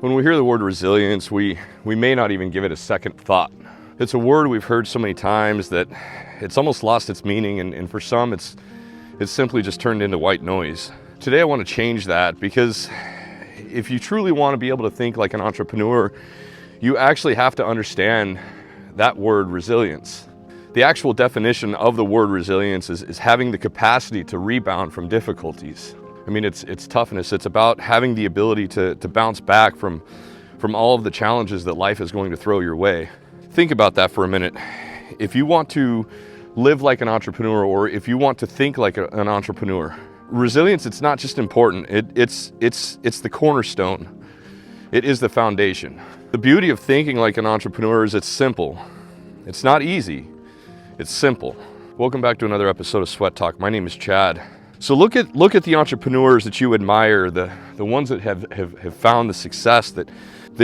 When we hear the word resilience, we may not even give it a second thought. It's a word we've heard so many times that it's almost lost its meaning, and for some it's simply just turned into white noise. Today I want to change that, because if you truly want to be able to think like an entrepreneur, you actually have to understand that word resilience. The actual definition of the word resilience is having the capacity to rebound from difficulties. I mean, it's toughness. It's about having the ability to bounce back from all of the challenges that life is going to throw your way. Think about that for a minute. If you want to live like an entrepreneur, or if you want to think like an entrepreneur, resilience, it's not just important, it's the cornerstone. It is the foundation. The beauty of thinking like an entrepreneur is it's simple. It's not easy, it's simple. Welcome back to another episode of Sweat Talk. My name is Chad. So look at the entrepreneurs that you admire, the ones that have found the success that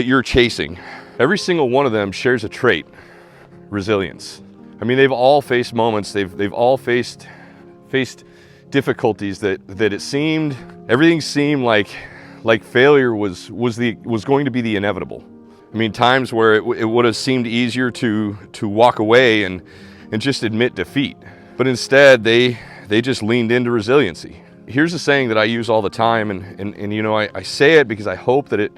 you're chasing. Every single one of them shares a trait: resilience. I mean, they've all faced moments, they've all faced difficulties that everything seemed like failure was going to be the inevitable. I mean, times where it would have seemed easier to walk away and just admit defeat. But instead, they just leaned into resiliency. Here's a saying that I use all the time, and you know, I say it because I hope that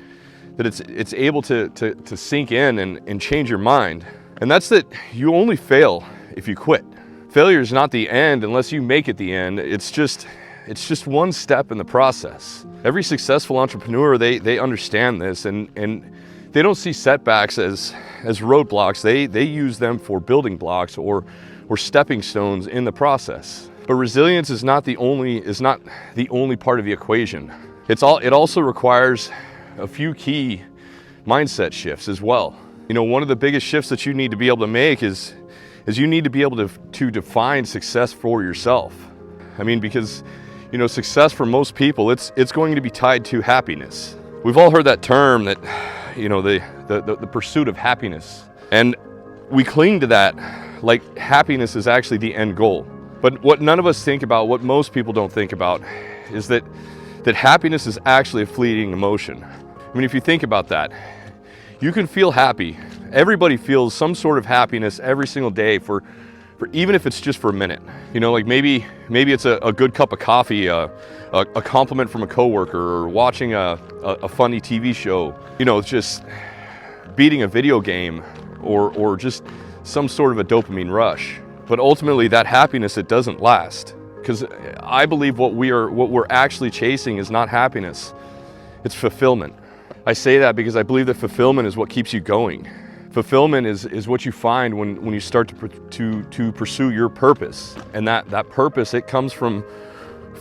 it's able to sink in and change your mind. And that's that you only fail if you quit. Failure is not the end unless you make it the end. It's just one step in the process. Every successful entrepreneur, they understand this, and they don't see setbacks as roadblocks. They use them for building blocks or stepping stones in the process. But resilience is not the only part of the equation. It also requires a few key mindset shifts as well. You know, one of the biggest shifts that you need to be able to make is you need to be able to define success for yourself. I mean, because, you know, success for most people, it's going to be tied to happiness. We've all heard that term, that, you know, the pursuit of happiness. And we cling to that like happiness is actually the end goal. But what none of us think about, what most people don't think about, is that happiness is actually a fleeting emotion. I mean, if you think about that, you can feel happy. Everybody feels some sort of happiness every single day for even if it's just for a minute. You know, like maybe it's a good cup of coffee, a compliment from a coworker, or watching a funny TV show. You know, it's just beating a video game, or just some sort of a dopamine rush. But ultimately, that happiness, it doesn't last. Because I believe what we're actually chasing is not happiness, it's fulfillment. I say that because I believe that fulfillment is what keeps you going. Fulfillment is what you find when you start to pursue your purpose. And that purpose, it comes from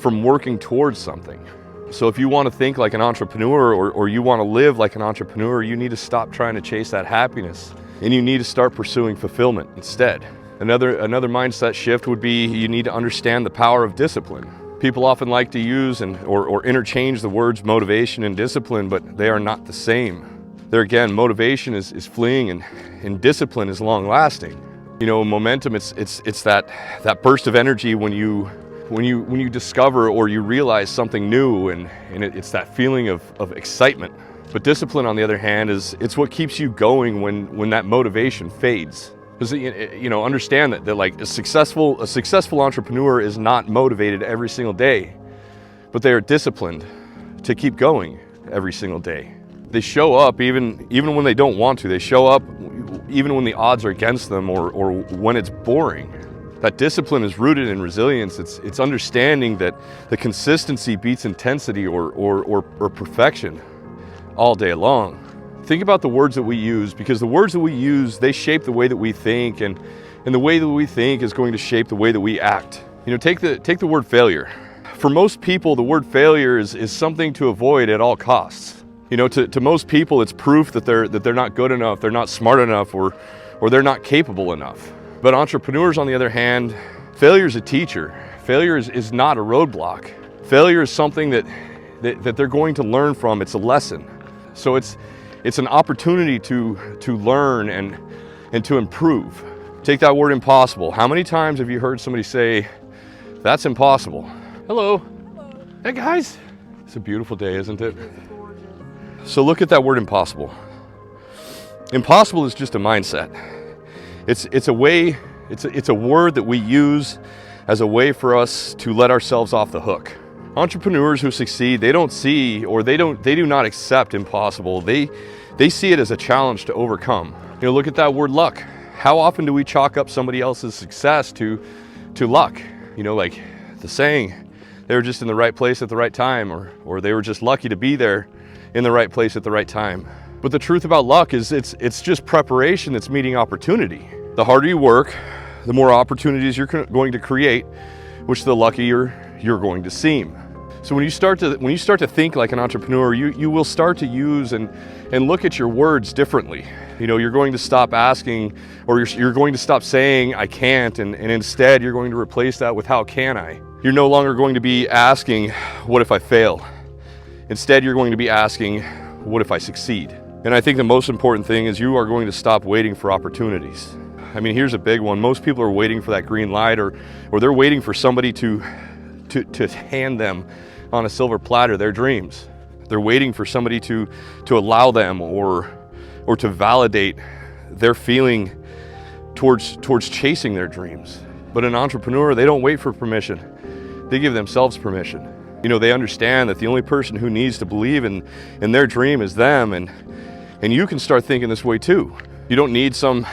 working towards something. So if you want to think like an entrepreneur, or you want to live like an entrepreneur, you need to stop trying to chase that happiness, and you need to start pursuing fulfillment instead. Another mindset shift would be you need to understand the power of discipline. People often like to use or interchange the words motivation and discipline, but they are not the same. There again, motivation is fleeing, and discipline is long lasting. You know, momentum, it's that burst of energy when you discover or you realize something new, and it's that feeling of excitement. But discipline, on the other hand, it's what keeps you going when that motivation fades. Because, you know, understand that like a successful entrepreneur is not motivated every single day, but they are disciplined to keep going every single day. They show up even when they don't want to. They show up even when the odds are against them, or when it's boring. That discipline is rooted in resilience. It's understanding that the consistency beats intensity or perfection all day long. Think about the words that we use, because the words that we use, they shape the way that we think, and the way that we think is going to shape the way that we act. You know, take the word failure. For most people, the word failure is something to avoid at all costs. You know, to most people, it's proof that they're not good enough, they're not smart enough, or they're not capable enough. But entrepreneurs, on the other hand, failure is a teacher. Failure is not a roadblock. Failure is something that they're going to learn from. It's a lesson. So it's an opportunity to learn and to improve. Take that word impossible. How many times have you heard somebody say, "That's impossible"? Hello. Hello. Hey guys. It's a beautiful day, isn't it? So look at that word impossible. Impossible is just a mindset. It's a way, it's a word that we use as a way for us to let ourselves off the hook. Entrepreneurs who succeed, they don't see, or they do not accept impossible. They see it as a challenge to overcome. You know, look at that word luck. How often do we chalk up somebody else's success to luck? You know, like the saying, they were just in the right place at the right time, or they were just lucky to be there in the right place at the right time. But the truth about luck is it's just preparation that's meeting opportunity. The harder you work, the more opportunities you're going to create, which the luckier you're going to seem. So when you start to think like an entrepreneur, you will start to use and look at your words differently. You know, you're going to stop asking, or you're going to stop saying I can't, and instead you're going to replace that with how can I. You're no longer going to be asking what if I fail. Instead you're going to be asking what if I succeed. And I think the most important thing is you are going to stop waiting for opportunities. I mean, here's a big one. Most people are waiting for that green light, or they're waiting for somebody to hand them on a silver platter their dreams. They're waiting for somebody to allow them or to validate their feeling towards chasing their dreams. But an entrepreneur, they don't wait for permission. They give themselves permission. You know, they understand that the only person who needs to believe in their dream is them, and you can start thinking this way too. You don't need some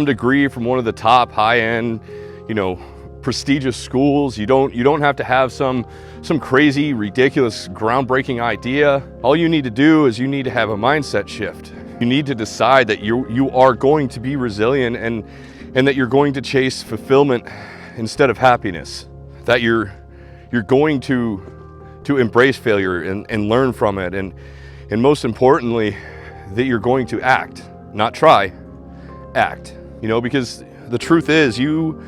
degree from one of the top high-end, you know, prestigious schools. You don't have to have some crazy, ridiculous, groundbreaking idea. All you need to do is you need to have a mindset shift. You need to decide that you are going to be resilient and that you're going to chase fulfillment instead of happiness. That you're going to embrace failure and learn from it, and most importantly, that you're going to act, not try, act. You know, because the truth is you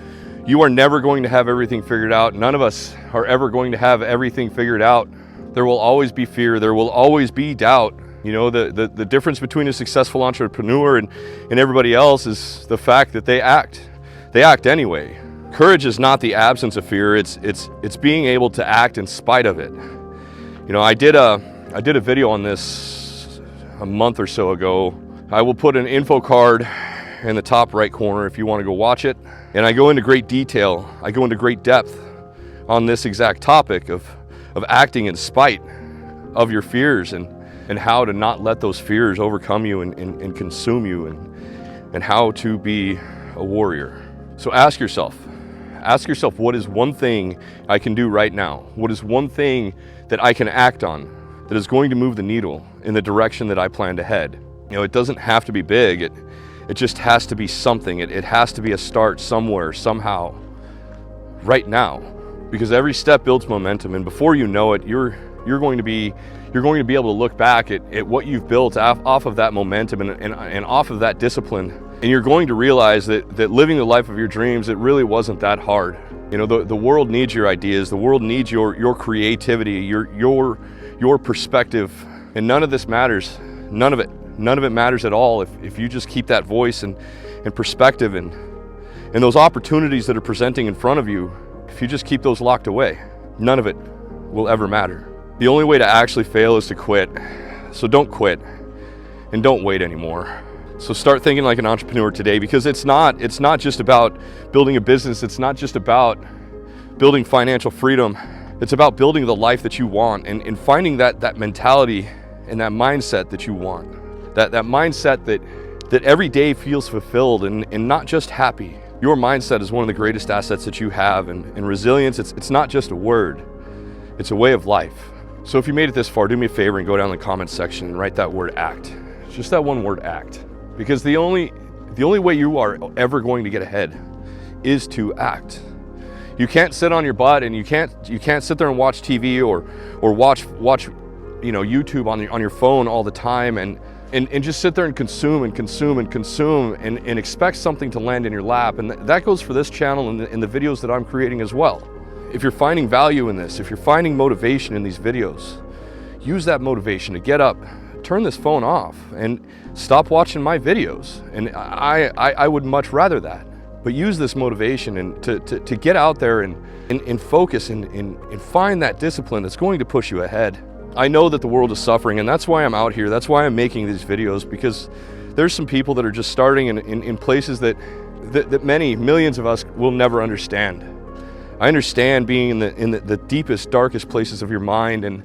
are never going to have everything figured out. None of us are ever going to have everything figured out. There will always be fear. There will always be doubt. You know, the difference between a successful entrepreneur and everybody else is the fact that they act. They act anyway. Courage is not the absence of fear. It's being able to act in spite of it. You know, I did a video on this a month or so ago. I will put an info card in the top right corner if you want to go watch it. And I go into great detail, I go into great depth on this exact topic of acting in spite of your fears, and how to not let those fears overcome you and consume you, and how to be a warrior. So ask yourself, what is one thing I can do right now? What is one thing that I can act on that is going to move the needle in the direction that I plan to head? You know, it doesn't have to be big. It just has to be something. It has to be a start somewhere, somehow, right now, because every step builds momentum, and before you know it, you're going to be able to look back at what you've built off of that momentum and off of that discipline, and you're going to realize that living the life of your dreams, it really wasn't that hard. You know, the world needs your ideas. The world needs your creativity, your perspective, and none of this matters. None of it matters at all if you just keep that voice and perspective and those opportunities that are presenting in front of you. If you just keep those locked away, none of it will ever matter. The only way to actually fail is to quit. So don't quit, and don't wait anymore. So start thinking like an entrepreneur today, because it's not just about building a business. It's not just about building financial freedom. It's about building the life that you want and finding that mentality and that mindset that you want. That mindset that every day feels fulfilled and not just happy. Your mindset is one of the greatest assets that you have, and resilience, it's not just a word, it's a way of life. So if you made it this far, do me a favor and go down in the comments section and write that word act. Just that one word, act. Because the only way you are ever going to get ahead is to act. You can't sit on your butt, and you can't sit there and watch TV or watch you know, YouTube on your phone all the time and just sit there and consume and expect something to land in your lap. And that goes for this channel and the videos that I'm creating as well. If you're finding value in this, if you're finding motivation in these videos, use that motivation to get up, turn this phone off, and stop watching my videos. And I would much rather that. But use this motivation and to get out there and focus and find that discipline that's going to push you ahead. I know that the world is suffering, and that's why I'm out here. That's why I'm making these videos, because there's some people that are just starting in places that many millions of us will never understand. I understand being in the deepest, darkest places of your mind, and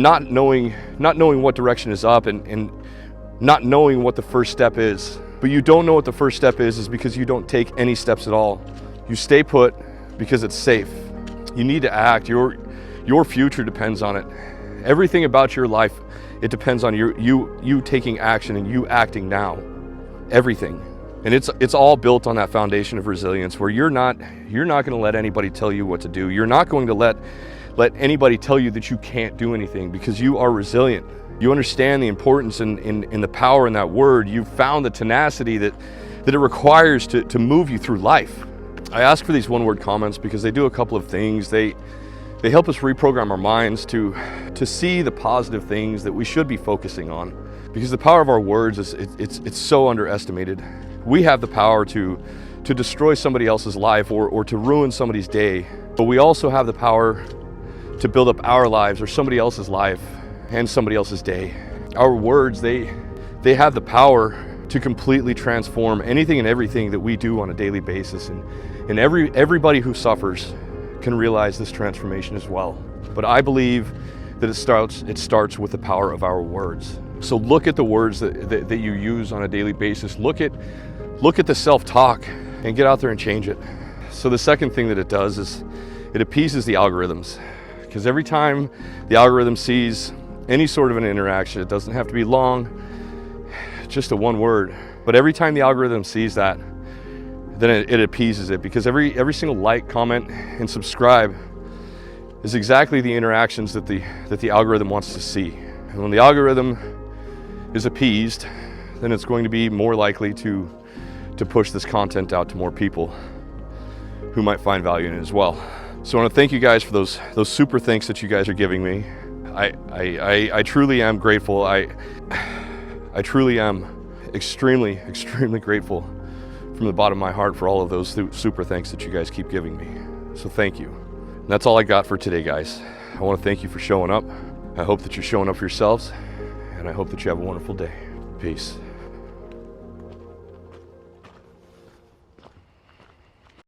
not knowing what direction is up, and not knowing what the first step is. But you don't know what the first step is because you don't take any steps at all. You stay put because it's safe. You need to act. Your future depends on it. Everything about your life, it depends on you taking action and you acting now. Everything. And it's all built on that foundation of resilience, where you're not going to let anybody tell you what to do. You're not going to let anybody tell you that you can't do anything, because you are resilient. You understand the importance in the power in that word. You've found the tenacity that it requires to move you through life. I ask for these one-word comments because they do a couple of things. They help us reprogram our minds to see the positive things that we should be focusing on, because the power of our words it's so underestimated. We have the power to destroy somebody else's life or to ruin somebody's day, but we also have the power to build up our lives or somebody else's life and somebody else's day. Our words, they have the power to completely transform anything and everything that we do on a daily basis, and everybody who suffers can realize this transformation as well. But I believe that it starts with the power of our words. So look at the words that you use on a daily basis. Look at the self-talk and get out there and change it. So the second thing that it does is it appeases the algorithms, because every time the algorithm sees any sort of an interaction, it doesn't have to be long, just a one word, but every time the algorithm sees that, then it appeases it, because every single like, comment, and subscribe is exactly the interactions that the algorithm wants to see. And when the algorithm is appeased, then it's going to be more likely to push this content out to more people who might find value in it as well. So I want to thank you guys for those super thanks that you guys are giving me. I truly am grateful. I truly am extremely grateful from the bottom of my heart for all of those super thanks that you guys keep giving me. So thank you. And that's all I got for today, guys. I want to thank you for showing up. I hope that you're showing up for yourselves, and I hope that you have a wonderful day. Peace.